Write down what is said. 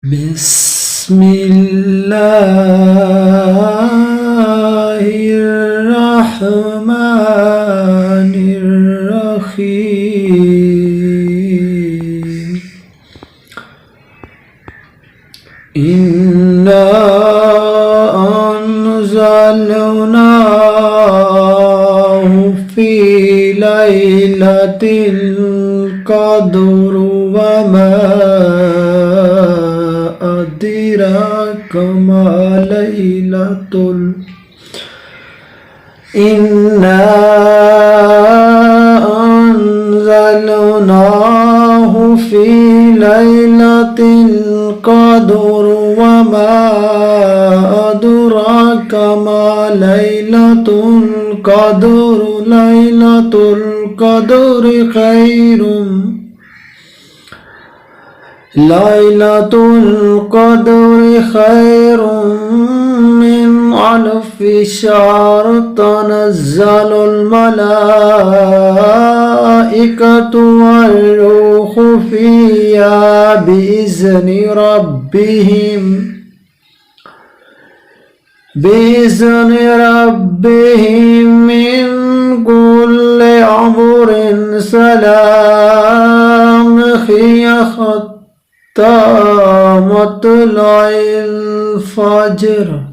بسم الله الرحمن الرحيم إنا أنزلناه في ليلة القدر وما أدراك ما إنا أنزلناه في ليلة القدر وما أدراك ما ليلة القدر ليلة القدر خير ليلة القدر خير من ألف شهر تنزل الملائكة والروح فيها بإذن ربهم من كل أمر سلام هي مطلع الفجر